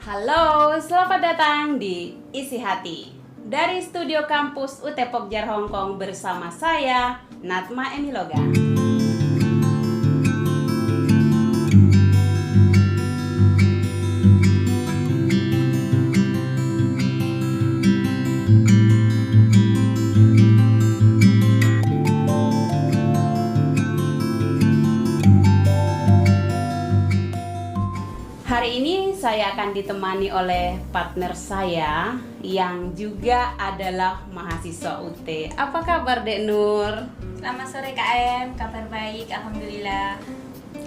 Halo, selamat datang di Isi Hati dari studio kampus UT Pokjar Hong Kong bersama saya, Natma Emiloga. Hari ini saya akan ditemani oleh partner saya yang juga adalah mahasiswa UT. Apa kabar Dek Nur? Selamat sore KM, kabar baik, Alhamdulillah.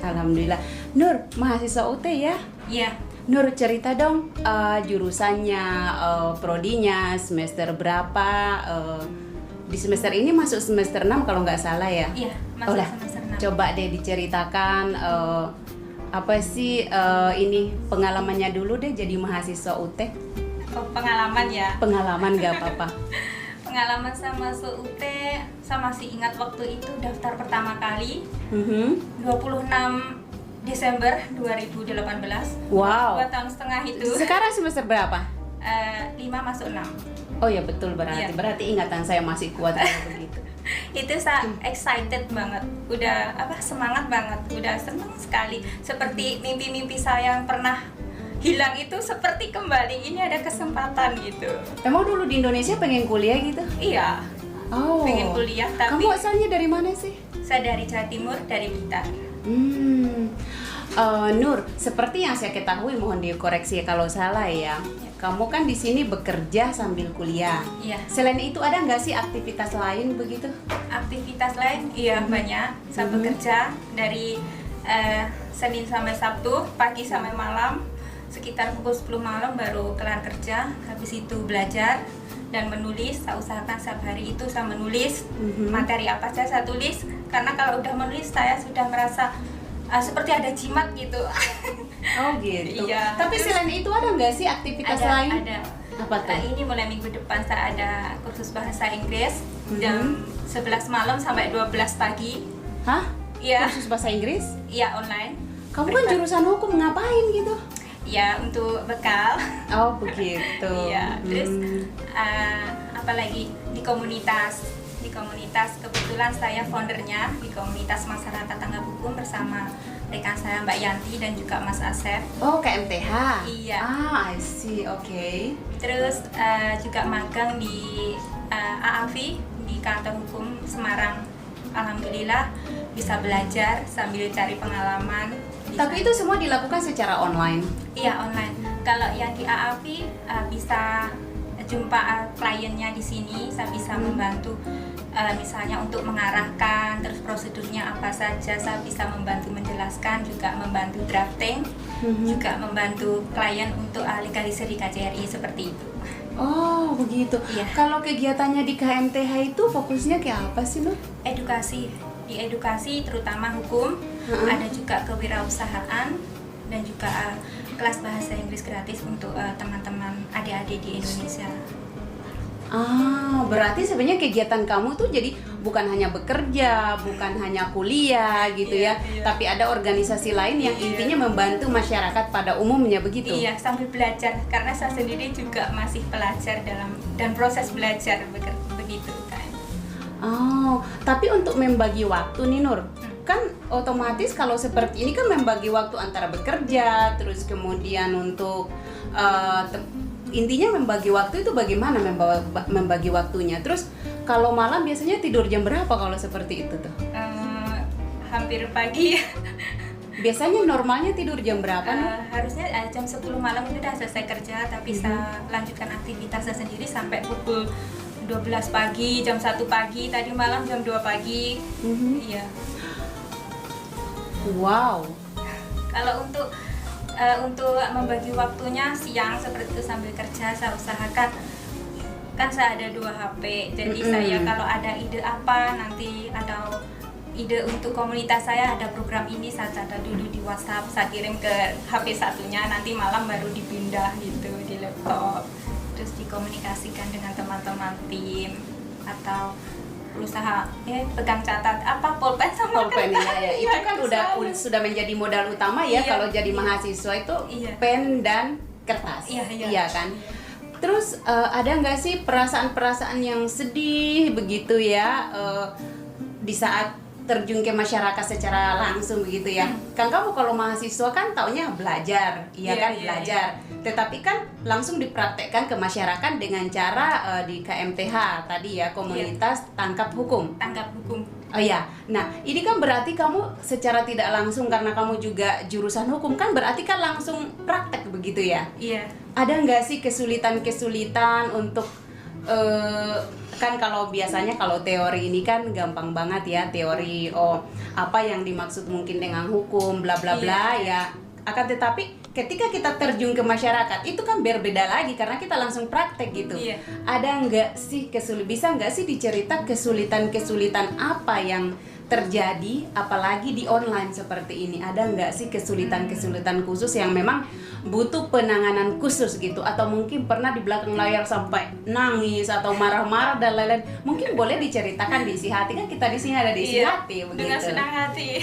Alhamdulillah. Nur, mahasiswa UT ya? Iya, Nur, cerita dong jurusannya, prodinya, semester berapa? Di semester ini masuk semester 6 kalau nggak salah ya? iya, masuk Udah, semester 6. coba deh diceritakan apa sih ini pengalamannya dulu deh jadi mahasiswa UT. Oh, pengalaman ya. Pengalaman nggak apa-apa. Pengalaman sama masuk UT, saya masih ingat waktu itu daftar pertama kali 26 Desember 2018. Wow. 2 tahun setengah itu. Sekarang semester berapa? 5 masuk 6. Oh ya betul, berarti Iya. berarti ingatan saya masih kuat kalau begitu. Itu saya excited banget, udah semangat banget, udah senang sekali, seperti mimpi-mimpi saya yang pernah hilang itu seperti kembali, ini ada kesempatan gitu. Emang dulu di Indonesia pengen kuliah gitu? Iya, Oh. pengen kuliah, tapi Kamu asalnya dari mana sih? saya dari Jawa Timur, dari Blitar. Nur, seperti yang saya ketahui, mohon dikoreksi kalau salah ya. Kamu kan di sini bekerja sambil kuliah. Iya. Selain itu ada nggak sih aktivitas lain begitu? Aktivitas lain, iya banyak. Saya bekerja dari Senin sampai Sabtu, pagi sampai malam, sekitar pukul 10 malam baru kelar kerja. Habis itu belajar dan menulis. Saya usahakan setiap hari itu saya menulis materi apa saja saya tulis, karena kalau udah menulis saya sudah merasa seperti ada jimat gitu. Oh gitu. Iya. Tapi Terus selain itu ada nggak sih aktivitas lain? ada. Apa tuh? Ini mulai minggu depan saya ada kursus bahasa Inggris jam 11 malam sampai 12 pagi. Hah? Iya. Kursus bahasa Inggris? Iya, online. Kamu kan jurusan hukum, ngapain gitu? Ya, untuk bekal. Oh begitu. Iya. Terus apalagi di komunitas. Di komunitas kebetulan saya foundernya di komunitas masyarakat tanggap hukum bersama rekan saya Mbak Yanti dan juga Mas Asep. Oh, KMTH? Iya. I see, oke. Terus juga magang di AAFI di kantor hukum Semarang. Alhamdulillah bisa belajar sambil cari pengalaman. Tapi itu semua dilakukan secara online? Iya, online. Kalau yang di AAFI bisa jumpa kliennya di sini, saya bisa membantu misalnya untuk mengarahkan, terus prosedurnya apa saja, saya bisa membantu menjelaskan, juga membantu drafting, juga membantu klien untuk legalisir di KJRI seperti itu. Oh begitu. Iya. Kalau kegiatannya di KMTH itu fokusnya kayak apa sih, Nur? Edukasi, di edukasi terutama hukum, ada juga kewirausahaan dan juga kelas bahasa Inggris gratis untuk teman-teman adik-adik di Indonesia. Berarti sebenarnya kegiatan kamu tuh jadi bukan hanya bekerja, bukan hanya kuliah gitu Iya, ya, iya. tapi ada organisasi lain yang Iya. intinya membantu masyarakat pada umumnya begitu. Iya, sambil belajar karena saya sendiri juga masih pelajar dan proses belajar begitu kan. Oh, tapi untuk membagi waktu nih Nur, kan otomatis kalau seperti ini kan membagi waktu antara bekerja, terus kemudian untuk intinya membagi waktu itu bagaimana membagi waktunya. Terus kalau malam biasanya tidur jam berapa kalau seperti itu tuh? Hampir pagi. Biasanya normalnya tidur jam berapa Nur? Harusnya jam 10 malam itu udah selesai kerja, tapi saya lanjutkan aktivitas saya sendiri sampai pukul 12 pagi, jam 1 pagi, tadi malam jam 2 pagi. Iya. Wow. Kalau untuk membagi waktunya siang seperti itu sambil kerja, saya usahakan, kan saya ada 2 HP, jadi saya kalau ada ide apa nanti atau ide untuk komunitas saya, ada program ini, saya catat dulu di WhatsApp, saya kirim ke HP satunya, nanti malam baru dipindah gitu di laptop, terus dikomunikasikan dengan teman-teman tim atau berusaha pegang catat apa pulpen sama Pulpen ya, itu kan sudah menjadi modal utama ya. Iya, kalau jadi iya. mahasiswa itu Iya. pen dan kertas. Iya, iya. Iya kan? Terus ada nggak sih perasaan-perasaan yang sedih begitu ya di saat terjun ke masyarakat secara langsung begitu ya? Kan kamu kalau mahasiswa kan taunya belajar, iya kan, belajar. Tetapi kan langsung dipraktekkan ke masyarakat dengan cara di KMTH tadi ya, komunitas tangkap hukum. Tanggap hukum. Oh ya, nah ini kan berarti kamu secara tidak langsung karena kamu juga jurusan hukum kan berarti kan langsung praktek begitu ya? Iya. Ada nggak sih kesulitan-kesulitan untuk kan kalau biasanya kalau teori ini kan gampang banget ya, teori apa yang dimaksud mungkin dengan hukum bla bla bla ya. Akan tetapi ketika kita terjun ke masyarakat itu kan berbeda lagi karena kita langsung praktek gitu. Iya. Ada nggak sih bisa nggak sih dicerita kesulitan-kesulitan apa yang terjadi apalagi di online seperti ini? Ada nggak sih kesulitan-kesulitan khusus yang memang butuh penanganan khusus gitu, atau mungkin pernah di belakang layar sampai nangis atau marah-marah dan lain-lain? Mungkin boleh diceritakan di isi hati, kan kita di sini ada di isi hati begitu. Dengan senang hati.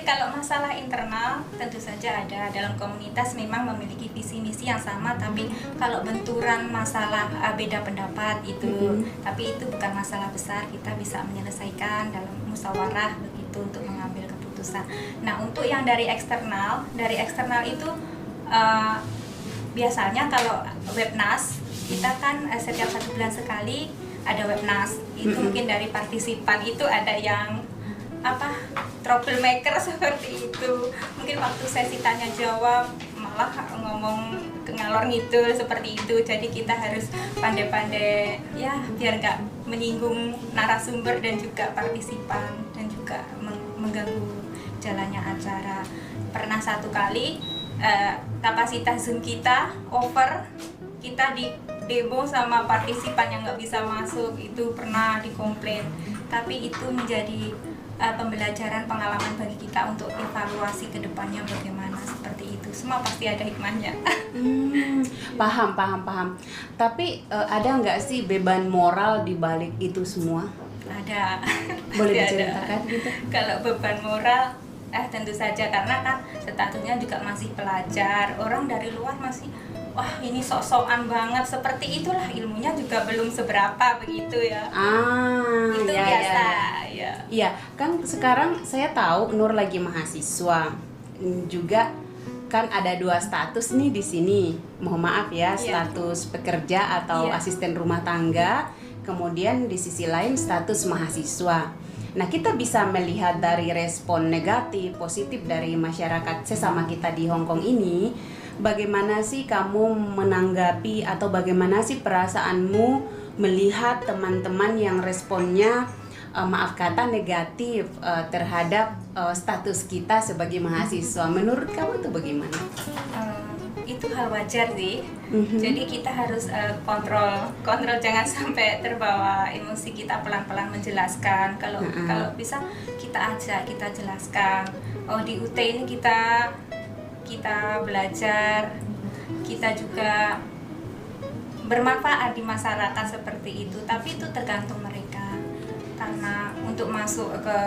Kalau masalah internal tentu saja ada, dalam komunitas memang memiliki visi misi yang sama, tapi kalau benturan masalah beda pendapat itu, tapi itu bukan masalah besar, kita bisa menyelesaikan dalam musyawarah begitu untuk mengambil keputusan. Nah, untuk yang dari eksternal itu biasanya kalau Webnas kita kan setiap 1 bulan sekali ada Webnas. Itu mungkin dari partisipan itu ada yang troublemaker seperti itu. Mungkin waktu sesi tanya jawab malah ngomong ngalor ngidul seperti itu. Jadi kita harus pandai-pandai ya biar nggak menyinggung narasumber dan juga partisipan dan juga mengganggu jalannya acara. Pernah satu kali kapasitas Zoom kita over, kita di demo sama partisipan yang nggak bisa masuk, itu pernah dikomplain. Tapi itu menjadi pembelajaran, pengalaman bagi kita untuk evaluasi ke depannya bagaimana seperti itu. Semua pasti ada hikmahnya. Paham. Tapi ada nggak sih beban moral di balik itu semua? Ada. Boleh diceritakan gitu? Kalau beban moral tentu saja, karena kan statusnya juga masih pelajar. Orang dari luar masih, wah ini sok-sokan banget, seperti itulah, ilmunya juga belum seberapa begitu ya. Itu ya, biasa ya. Iya, kan sekarang saya tahu Nur lagi mahasiswa. Juga kan ada 2 status nih di sini. Mohon maaf ya, status pekerja atau asisten rumah tangga, kemudian di sisi lain status mahasiswa. Nah, kita bisa melihat dari respon negatif, positif dari masyarakat sesama kita di Hong Kong ini. Bagaimana sih kamu menanggapi atau bagaimana sih perasaanmu melihat teman-teman yang responnya maaf kata negatif terhadap status kita sebagai mahasiswa? Menurut kamu itu bagaimana? Itu hal wajar sih. Jadi kita harus kontrol jangan sampai terbawa emosi. Kita pelan-pelan menjelaskan. Kalau bisa kita ajak, kita jelaskan. Oh, di UT ini kita belajar, kita juga bermanfaat di masyarakat seperti itu. Tapi itu tergantung mereka. Karena untuk masuk ke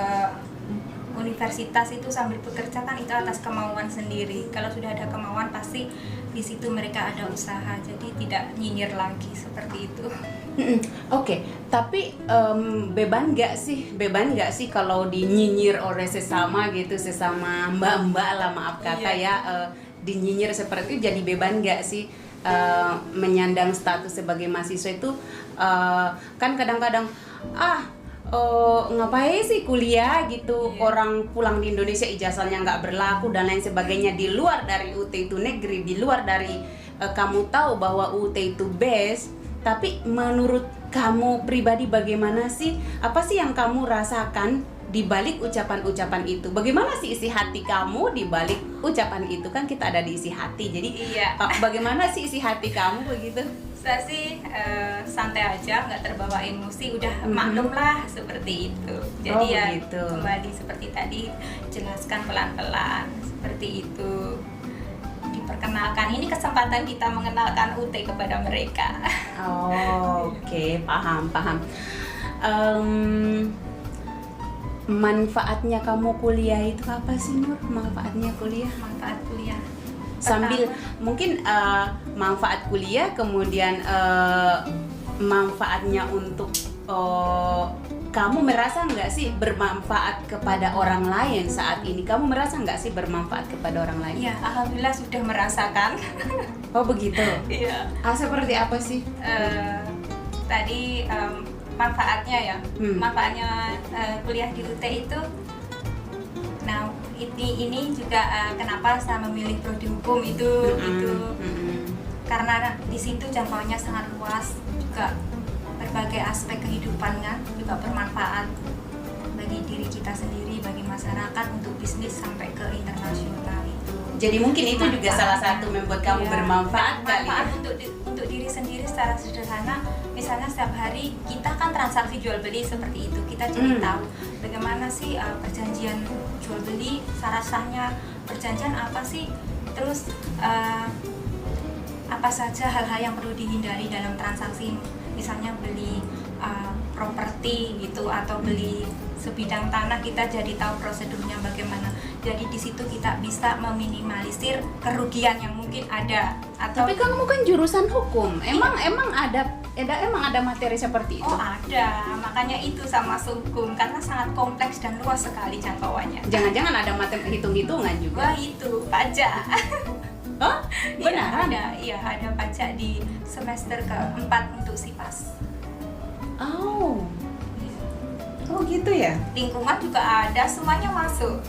universitas itu sambil bekerja kan itu atas kemauan sendiri. Kalau sudah ada kemauan pasti di situ mereka ada usaha, jadi tidak nyinyir lagi seperti itu. Oke, tapi beban nggak sih kalau dinyinyir oleh sesama gitu, sesama mbak-mbak lah maaf kata dinyinyir seperti itu, jadi beban nggak sih menyandang status sebagai mahasiswa itu? Kan kadang-kadang ngapain sih kuliah gitu, orang pulang di Indonesia ijazahnya nggak berlaku dan lain sebagainya, di luar dari UT itu negeri, di luar dari kamu tahu bahwa UT itu best. Tapi menurut kamu pribadi bagaimana sih, apa sih yang kamu rasakan di balik ucapan-ucapan itu? Bagaimana sih isi hati kamu di balik ucapan itu? Kan kita ada di isi hati, jadi bagaimana sih isi hati kamu begitu? Saya sih santai aja, nggak terbawa emosi, udah maklum lah seperti itu. Jadi begitu. Kembali seperti tadi, jelaskan pelan-pelan seperti itu. Diperkenalkan, ini kesempatan kita mengenalkan UT kepada mereka. Oke, paham. Manfaatnya kamu kuliah itu apa sih, Nur? Manfaat kuliah? sambil mungkin manfaat kuliah, kemudian manfaatnya untuk kamu merasa nggak sih bermanfaat kepada orang lain saat ini? Kamu merasa nggak sih bermanfaat kepada orang lain? Ya, alhamdulillah sudah merasakan. Oh begitu? Iya. Seperti apa sih? Tadi manfaatnya ya, manfaatnya kuliah di UT itu. Nah, ini juga kenapa saya memilih prodi hukum itu. Karena di situ jangkauannya sangat luas, juga berbagai aspek kehidupan kan, juga bermanfaat bagi diri kita sendiri, bagi masyarakat, untuk bisnis sampai ke internasional itu. Jadi mungkin itu juga salah satu membuat kamu bermanfaat kali ya? Untuk diri sendiri secara sederhana. Misalnya setiap hari kita kan transaksi jual beli seperti itu, kita jadi tahu bagaimana sih perjanjian jual beli, syarat sahnya perjanjian apa sih, terus apa saja hal-hal yang perlu dihindari dalam transaksi, misalnya beli properti gitu atau beli sebidang tanah, kita jadi tahu prosedurnya bagaimana. Jadi di situ kita bisa meminimalisir kerugian yang mungkin ada. Tapi kamu kan jurusan hukum, emang ada materi seperti itu? Oh ada, makanya itu sama hukum, karena sangat kompleks dan luas sekali jangkauannya. Jangan-jangan ada materi hitung-hitungan juga? Wah itu, pajak. Oh? Beneran? Ada pajak di semester keempat untuk SIPAS. Oh gitu ya? Lingkungan juga ada, semuanya masuk.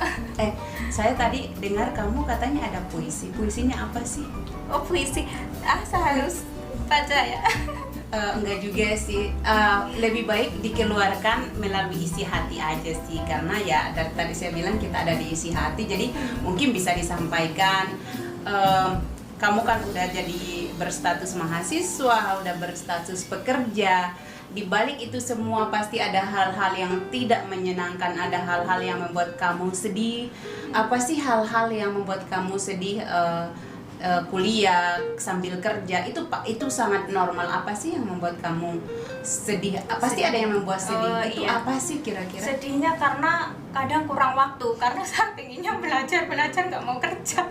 Saya tadi dengar kamu katanya ada puisi. Puisinya apa sih? Oh puisi, saya harus baca ya? Enggak juga sih, lebih baik dikeluarkan melalui isi hati aja sih. Karena ya dari tadi saya bilang kita ada di isi hati, jadi mungkin bisa disampaikan. Kamu kan udah jadi berstatus mahasiswa, udah berstatus pekerja. Di balik itu semua pasti ada hal-hal yang tidak menyenangkan, ada hal-hal yang membuat kamu sedih. Apa sih hal-hal yang membuat kamu sedih? Kuliah sambil kerja itu sangat normal. Apa sih yang membuat kamu sedih? Pasti ada yang membuat sedih. Itu apa sih kira-kira? Sedihnya karena kadang kurang waktu, karena saya pinginnya belajar nggak mau kerja.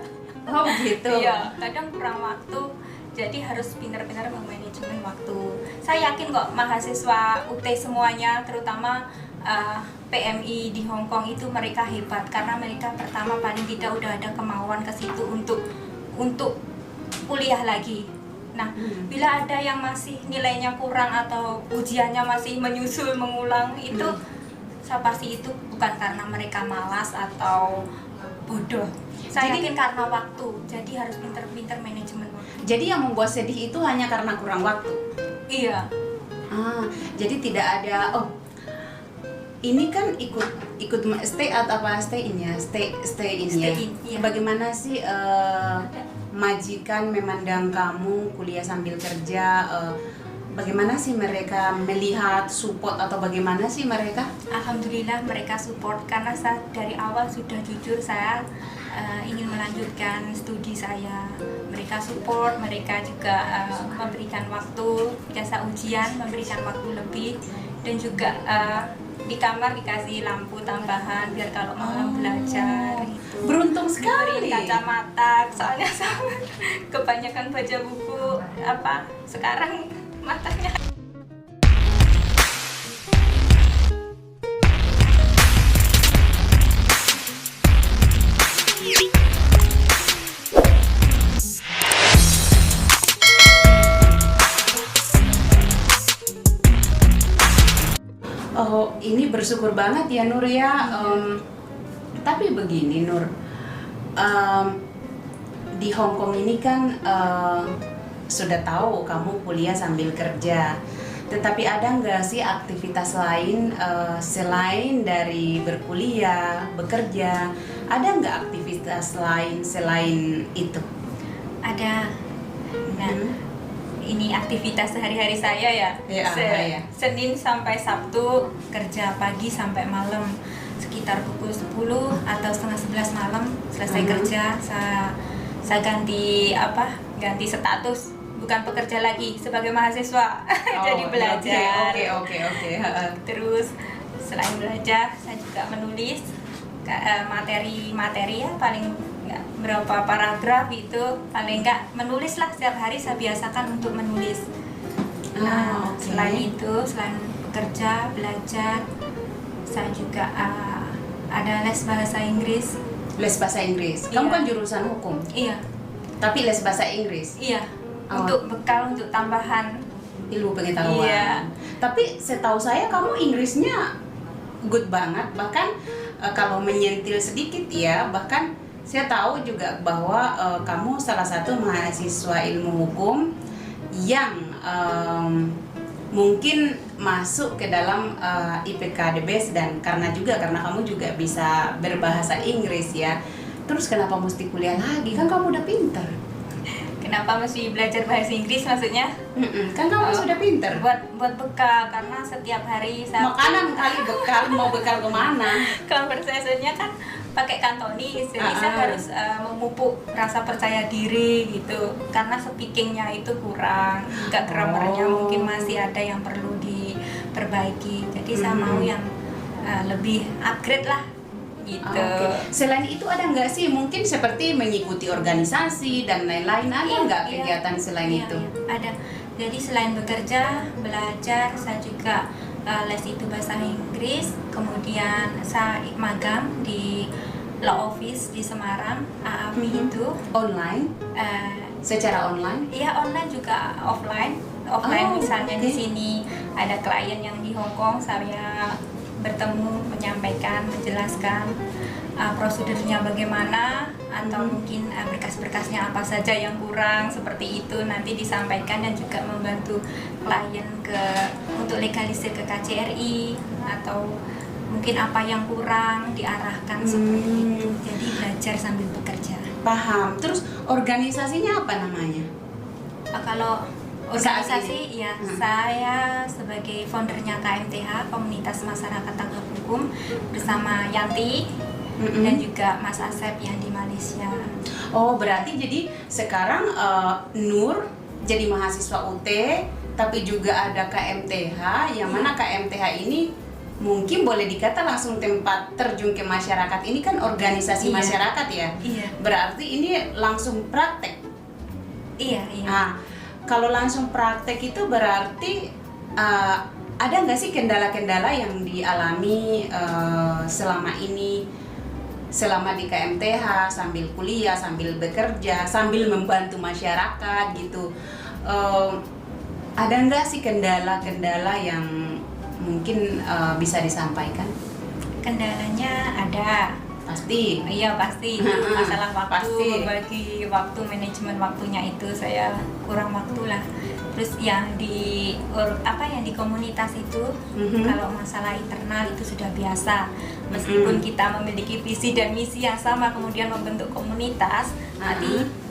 Oh gitu. Iya, kadang kurang waktu. Jadi harus pintar-pintar memanajemen waktu. Saya yakin kok mahasiswa UT semuanya, terutama PMI di Hong Kong itu mereka hebat, karena mereka pertama paling tidak udah ada kemauan ke situ untuk kuliah lagi. Nah, bila ada yang masih nilainya kurang atau ujiannya masih menyusul mengulang, itu saya pasti itu bukan karena mereka malas atau bodoh. Saya yakin karena waktu. Jadi harus pintar-pintar manajemen waktu. Jadi yang membuat sedih itu hanya karena kurang waktu. Iya. Jadi tidak ada ini kan ikut stay out apa stay in ya? Stay in ya. Iya. Bagaimana sih majikan memandang kamu kuliah sambil kerja? Bagaimana sih mereka melihat, support atau bagaimana sih mereka? Alhamdulillah mereka support, karena saya dari awal sudah jujur saya ingin melanjutkan studi saya. Mereka support, mereka juga memberikan waktu, jasa ujian, memberikan waktu lebih, dan juga di kamar dikasih lampu tambahan biar kalau malam belajar gitu. Beruntung sekali. Beri kacamata, soalnya sama kebanyakan baca buku sekarang matanya. Oh, ini bersyukur banget ya Nur ya. Tapi begini Nur, di Hong Kong ini kan sudah tahu kamu kuliah sambil kerja. Tetapi ada nggak sih aktivitas lain selain dari berkuliah, bekerja? Ada nggak aktivitas lain selain itu? Ada. Nah, ini aktivitas sehari-hari saya ya. Senin sampai Sabtu kerja pagi sampai malam, sekitar pukul 10 atau setengah 11 malam selesai kerja. Saya ganti status, bukan pekerja lagi, sebagai mahasiswa. Jadi belajar. Oke. Terus selain belajar saya juga menulis materi ya, paling berapa paragraf itu, paling enggak menulis lah setiap hari saya biasakan untuk menulis. Nah, Okay. selain bekerja, belajar, saya juga ada les bahasa Inggris. Les bahasa Inggris. Kamu Iya. kan jurusan hukum, Iya, tapi les bahasa Inggris. iya. Oh. Untuk bekal, untuk tambahan. Ilmu pengetahuan. Iya. Tapi setahu saya kamu Inggrisnya good banget, bahkan kalau menyentil sedikit ya, bahkan saya tahu juga bahwa kamu salah satu mahasiswa ilmu hukum yang mungkin masuk ke dalam IPK The Best, dan karena kamu juga bisa berbahasa Inggris ya. Terus kenapa mesti kuliah lagi? Kan kamu udah pinter. Kenapa mesti belajar bahasa Inggris maksudnya? Kan kamu sudah pinter. Buat bekal, karena setiap hari saya Makanan kali bekal, mau bekal kemana? conversation-nya kan pakai kantonis, jadi saya harus memupuk rasa percaya diri gitu, karena speakingnya itu kurang, juga grammarnya mungkin masih ada yang perlu diperbaiki, jadi saya mau yang lebih upgrade lah gitu. Oke. Selain itu ada nggak sih mungkin seperti mengikuti organisasi dan lain-lain, ada nggak kegiatan selain Iya, itu? iya, ada. Jadi selain bekerja, belajar, saya juga les itu bahasa Inggris, kemudian saya magang di law office di Semarang, AAPI itu. Online? Secara online? Iya, online juga offline. Oh, Misalnya di oke. sini ada klien yang di Hong Kong, saya bertemu, menyampaikan, menjelaskan prosedurnya bagaimana, atau mungkin berkas-berkasnya apa saja yang kurang, seperti itu nanti disampaikan, dan juga membantu klien untuk legalisir ke KJRI, atau mungkin apa yang kurang diarahkan seperti itu. Jadi belajar sambil bekerja. Paham. Terus organisasinya apa namanya? Kalau Saat organisasi ini? ya, saya sebagai foundernya KMTH, Komunitas Masyarakat Tanggap Hukum, bersama Yanti dan juga Mas Asep yang di Malaysia. Oh, berarti jadi sekarang Nur jadi mahasiswa UT, tapi juga ada KMTH, yang mana KMTH ini mungkin boleh dikata langsung tempat terjun ke masyarakat. Ini kan organisasi Iya. masyarakat ya. Iya. Berarti ini langsung praktek. Iya. Nah, kalau langsung praktek itu berarti ada nggak sih kendala-kendala yang dialami selama ini, selama di KMTH, sambil kuliah, sambil bekerja, sambil membantu masyarakat gitu? Ada nggak sih kendala-kendala yang mungkin bisa disampaikan? Kendalanya ada. Pasti. Iya, pasti. Masalah waktu, Pasti. membagi waktu, manajemen waktunya itu saya kurang waktu lah. Terus yang di komunitas itu, kalau masalah internal itu sudah biasa. Meskipun kita memiliki visi dan misi yang sama, kemudian membentuk komunitas,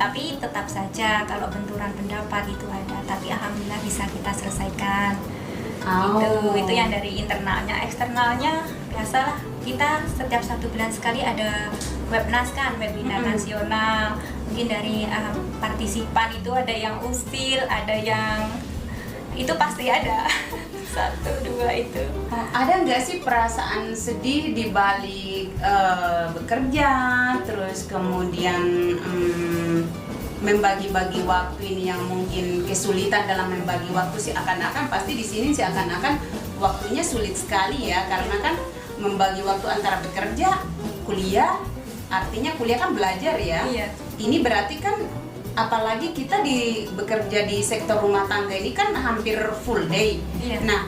tapi tetap saja kalau benturan pendapat itu ada. Tapi alhamdulillah bisa kita selesaikan. Itu yang dari internalnya. Eksternalnya biasalah, kita setiap 1 bulan sekali ada webnas kan, webinar nasional. Mungkin dari partisipan itu ada yang usil, ada yang itu pasti ada. 1, 2 itu. Ada nggak sih perasaan sedih di balik bekerja, terus kemudian membagi-bagi waktu ini, yang mungkin kesulitan dalam membagi waktu, sih akan-akan pasti di sini sih akan-akan waktunya sulit sekali ya, karena kan membagi waktu antara bekerja, kuliah, artinya kuliah kan belajar ya. Iya. Ini berarti kan apalagi kita bekerja di sektor rumah tangga ini kan hampir full day. Iya. Nah,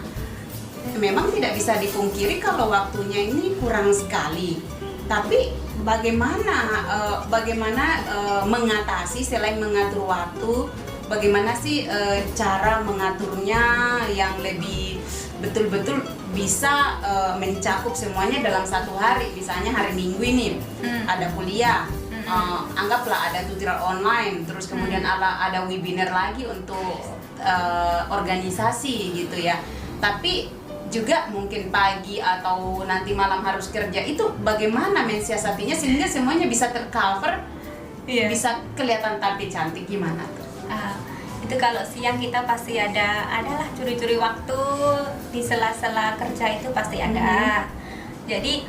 memang tidak bisa dipungkiri kalau waktunya ini kurang sekali. Tapi bagaimana mengatasi, selain mengatur waktu, bagaimana sih cara mengaturnya yang lebih betul-betul bisa mencakup semuanya dalam 1 hari. Misalnya hari Minggu ini ada kuliah, anggaplah ada tutorial online, terus kemudian ada webinar lagi untuk organisasi gitu ya. Tapi juga mungkin pagi atau nanti malam harus kerja, itu bagaimana mensiasatinya sehingga semuanya bisa tercover, bisa kelihatan tampil cantik, gimana tuh? Itu kalau siang kita pasti adalah curi-curi waktu di sela-sela kerja, itu pasti ada. Jadi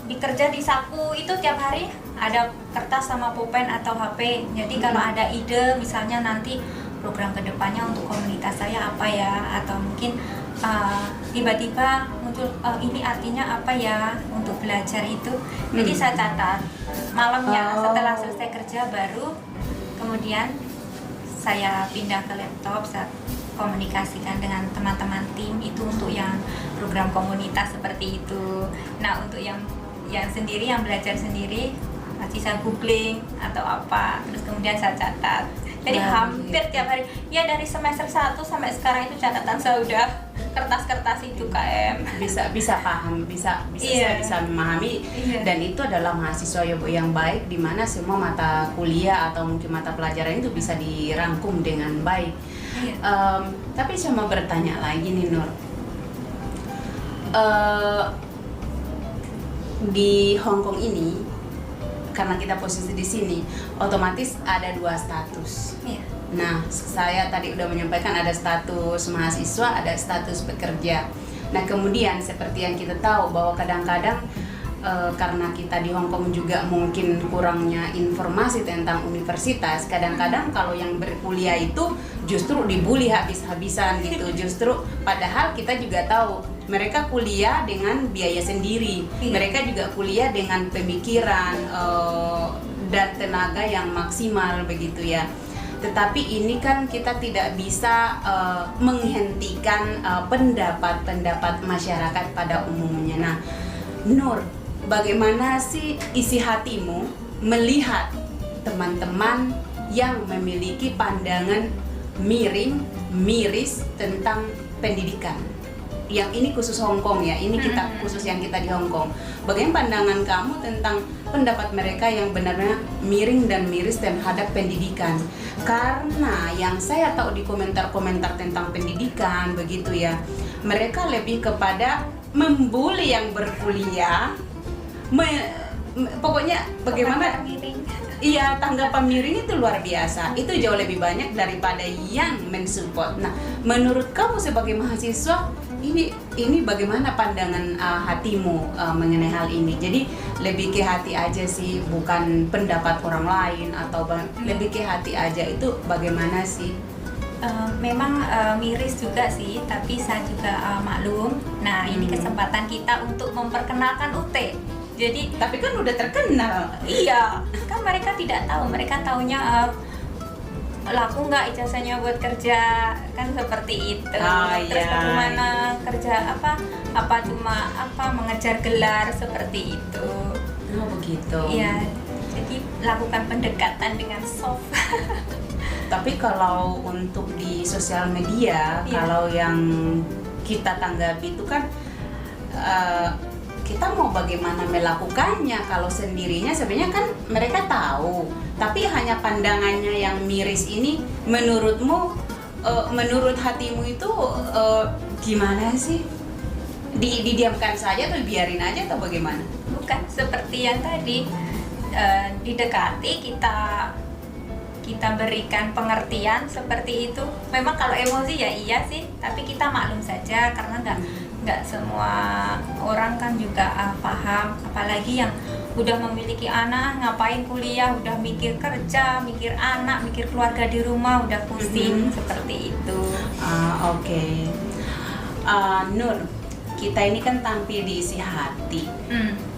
Dikerja di saku itu tiap hari ada kertas sama pulpen atau HP. Jadi kalau ada ide misalnya nanti program kedepannya untuk komunitas saya apa ya, atau mungkin tiba-tiba muncul ini artinya apa ya untuk belajar itu. Jadi saya catat malamnya setelah selesai kerja, baru kemudian saya pindah ke laptop, saya komunikasikan dengan teman-teman tim itu untuk yang program komunitas seperti itu. Nah untuk yang sendiri, yang belajar sendiri, pasti saya googling atau apa, terus kemudian saya catat. Jadi hampir tiap hari, ya dari semester 1 sampai sekarang itu catatan saya udah kertas-kertas itu KM. Bisa paham, saya bisa memahami. Dan itu adalah mahasiswa yang baik, di mana semua mata kuliah atau mungkin mata pelajaran itu bisa dirangkum dengan baik. Tapi saya mau bertanya lagi nih Nur, di Hong Kong ini, karena kita posisi di sini, otomatis ada 2 status. Nah, saya tadi udah menyampaikan ada status mahasiswa, ada status pekerja. Nah, kemudian seperti yang kita tahu bahwa kadang-kadang karena kita di Hong Kong juga mungkin kurangnya informasi tentang universitas, kadang-kadang kalau yang berkuliah itu justru dibully habis-habisan gitu. Justru padahal kita juga tahu mereka kuliah dengan biaya sendiri, mereka juga kuliah dengan pemikiran dan tenaga yang maksimal begitu ya. Tetapi ini kan kita tidak bisa menghentikan pendapat masyarakat pada umumnya. Nah, Nur, bagaimana sih isi hatimu melihat teman-teman yang memiliki pandangan miris tentang pendidikan? Yang ini khusus Hong Kong ya, ini kita khusus yang kita di Hong Kong. Bagaimana pandangan kamu tentang pendapat mereka yang benar-benar miring dan miris terhadap pendidikan? Karena yang saya tahu di komentar-komentar tentang pendidikan begitu ya, mereka lebih kepada membuli yang berkuliah, pokoknya bagaimana? Iya, tanggapan miring itu luar biasa. Itu jauh lebih banyak daripada yang mensupport. Nah, menurut kamu sebagai mahasiswa, ini bagaimana pandangan hatimu mengenai hal ini? Jadi lebih ke hati aja sih, bukan pendapat orang lain, atau lebih ke hati aja, itu bagaimana sih? Memang miris juga sih, tapi saya juga maklum. Nah, ini kesempatan kita untuk memperkenalkan UT. Jadi, tapi kan udah terkenal. Iya, kan mereka tidak tahu. Mereka taunya laku nggak ijazahnya buat kerja, kan seperti itu. Terus bagaimana kerja apa cuma mengejar gelar seperti itu. Oh begitu. Iya, jadi lakukan pendekatan dengan soft. Tapi kalau untuk di sosial media, kalau yang kita tanggapi itu kan kita mau bagaimana melakukannya. Kalau sendirinya sebenarnya kan mereka tahu, tapi hanya pandangannya yang miris ini, menurutmu, menurut hatimu itu gimana sih? Didiamkan saja atau biarin aja atau bagaimana? Bukan seperti yang tadi, didekati, kita berikan pengertian seperti itu. Memang kalau emosi ya iya sih, tapi kita maklum saja karena nggak semua orang kan juga paham, apalagi yang udah memiliki anak, ngapain kuliah, udah mikir kerja, mikir anak, mikir keluarga di rumah, udah pusing seperti itu. Oke. Nur, kita ini kan tampil di Isi Hati,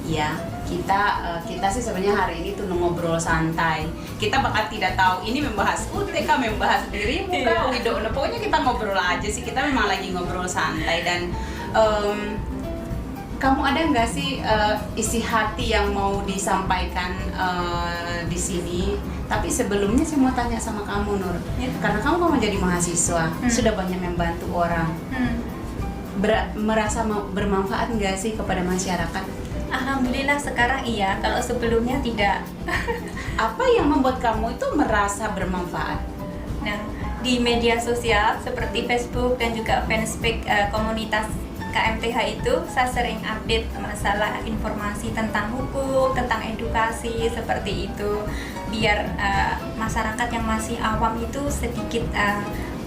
ya. Kita sih sebenarnya hari ini tuh ngobrol santai. Kita bakal tidak tahu ini membahas UTK, membahas dirimu kah, Widono. Pokoknya kita ngobrol aja sih. Kita memang lagi ngobrol santai. Dan kamu ada nggak sih isi hati yang mau disampaikan di sini? Tapi sebelumnya saya mau tanya sama kamu, Nur. Karena kamu menjadi mahasiswa, sudah banyak membantu orang. Merasa bermanfaat nggak sih kepada masyarakat? Alhamdulillah sekarang iya, kalau sebelumnya tidak. Apa yang membuat kamu itu merasa bermanfaat? Nah, di media sosial seperti Facebook dan juga fanspage komunitas KMTH itu, saya sering update masalah informasi tentang hukum, tentang edukasi seperti itu, biar masyarakat yang masih awam itu sedikit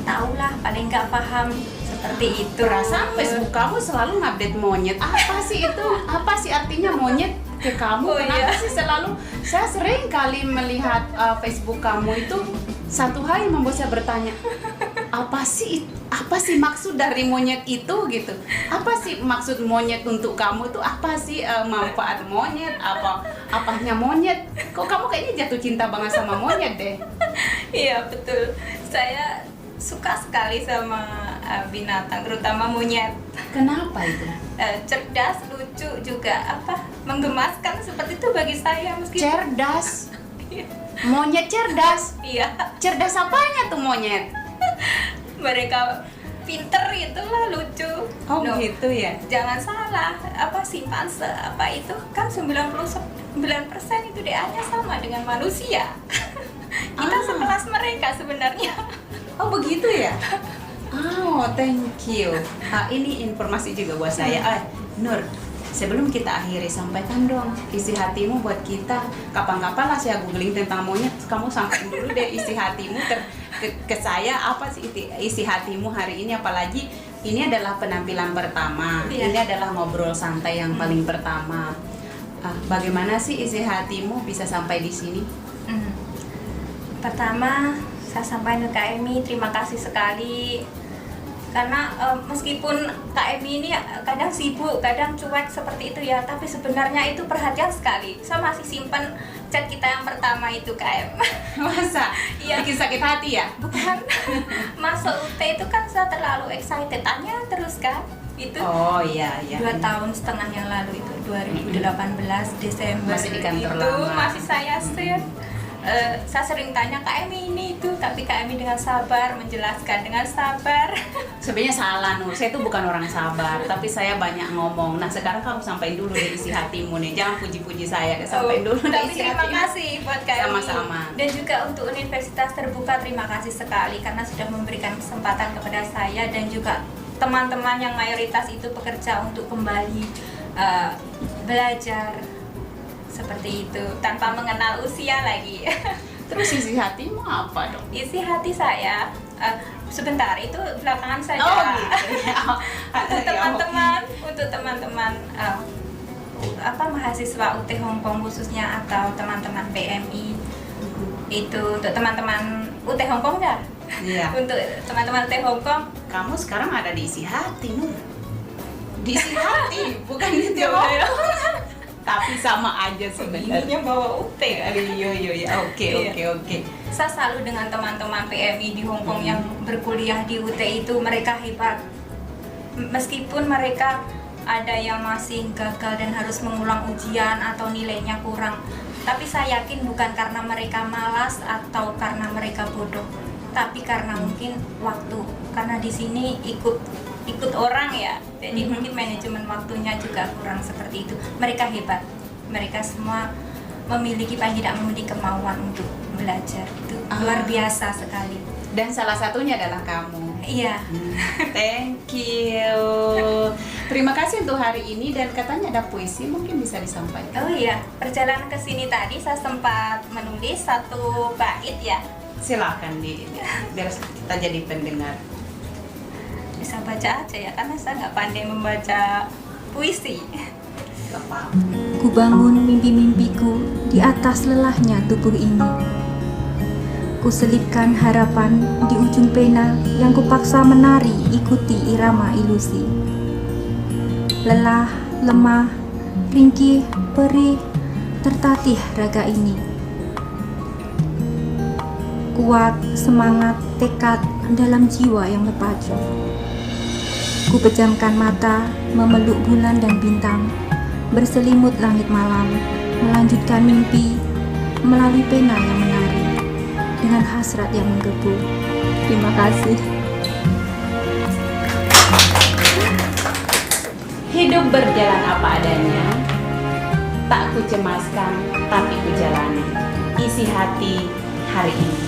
tahulah paling nggak paham seperti itu. Perasaan Facebook kamu selalu ngupdate monyet. Apa sih itu? Apa sih artinya monyet ke kamu? Oh, Kenapa iya. sih selalu? Saya sering kali melihat Facebook kamu itu, satu hal yang membuat saya bertanya, apa sih maksud dari monyet itu gitu? Apa sih maksud monyet untuk kamu itu? Apa sih manfaat monyet? Apanya monyet? Kok kamu kayaknya jatuh cinta banget sama monyet deh? Iya betul, saya suka sekali sama binatang, terutama monyet. Kenapa itu? Cerdas, lucu juga, menggemaskan seperti itu bagi saya meskipun. Cerdas. Monyet cerdas. Iya, Cerdas apanya tuh monyet? mereka pinter itulah, lucu. Oh No, gitu ya. jangan salah, simpanse itu kan 99% itu DA-nya sama dengan manusia. Kita sekelas mereka sebenarnya. Oh begitu ya. Oh thank you. Ini informasi juga buat saya. Nur, sebelum kita akhiri, sampaikan dong isi hatimu buat kita. Kapan-kapan lah saya googling tentang monyet, kamu sampaikan dulu deh isi hatimu ke saya. Apa sih isi hatimu hari ini? Apalagi ini adalah penampilan pertama. Iya. Ini adalah ngobrol santai yang paling pertama. Bagaimana sih isi hatimu bisa sampai di sini? Pertama, saya sampaikan ke Kak Emi, terima kasih sekali. Karena meskipun Kak Emi ini kadang sibuk, kadang cuek seperti itu ya, tapi sebenarnya itu perhatian sekali. Saya masih simpan chat kita yang pertama itu, Kak Em. Masa? Iya. Bikin sakit hati ya? Bukan, masuk UT itu kan saya terlalu excited, tanya terus kan. Itu Oh iya iya. 2 tahun setengah yang lalu itu, 2018 Desember Masih di kantor itu lama. masih saya share. Saya sering tanya Kak Emi ini itu, tapi Kak Emi dengan sabar menjelaskan, dengan sabar. Sebenarnya salah Nur, saya tuh bukan orang sabar, tapi saya banyak ngomong. Nah sekarang kamu sampaikan dulu deh isi hatimu nih, jangan puji-puji saya, sampaikan dulu deh Tapi isi terima hatimu. kasih buat Kak Emi. Sama-sama. Dan juga untuk Universitas Terbuka, terima kasih sekali karena sudah memberikan kesempatan kepada saya dan juga teman-teman yang mayoritas itu bekerja untuk kembali belajar seperti itu tanpa mengenal usia lagi. Terus isi hatimu apa dong? Isi hati saya sebentar itu belakangan saja. Oh gitu ya. Untuk teman-teman mahasiswa UT Hongkong khususnya atau teman-teman PMI, itu untuk teman-teman UT Hongkong ya. Iya. Untuk teman-teman UT Hongkong, Kamu sekarang ada di isi hati Nur. Di isi hati, bukan di Ya, teori. Tapi sama aja sebenarnya. ininya bawa UT kan. Iya. Oke. Saya selalu dengan teman-teman PMI di Hongkong yang berkuliah di UT itu, mereka hebat. Meskipun mereka ada yang masih gagal dan harus mengulang ujian atau nilainya kurang, tapi saya yakin bukan karena mereka malas atau karena mereka bodoh, tapi karena mungkin waktu. Karena di sini ikut orang ya, jadi mungkin manajemen waktunya juga kurang seperti itu. Mereka hebat, mereka semua memiliki paling tidak memiliki kemauan untuk belajar, itu luar biasa sekali. Dan salah satunya adalah kamu. Iya. Thank you. Terima kasih untuk hari ini, dan katanya ada puisi mungkin bisa disampaikan. Oh iya, perjalanan ke sini tadi saya sempat menulis satu bait ya. Silakan biar kita jadi pendengar. Bisa baca aja ya, karena saya nggak pandai membaca puisi. Gak apa-apa. Ku bangun mimpi-mimpiku di atas lelahnya tubuh ini. Ku selipkan harapan di ujung pena yang kupaksa menari ikuti irama ilusi. Lelah, lemah, ringkih, perih, tertatih raga ini. Kuat, semangat, tekad dalam jiwa yang terpacu. Ku pejamkan mata, memeluk bulan dan bintang, berselimut langit malam, melanjutkan mimpi melalui pena yang menari, dengan hasrat yang menggebu. Terima kasih. Hidup berjalan apa adanya, tak ku cemaskan, tapi ku jalani. Isi hati hari ini.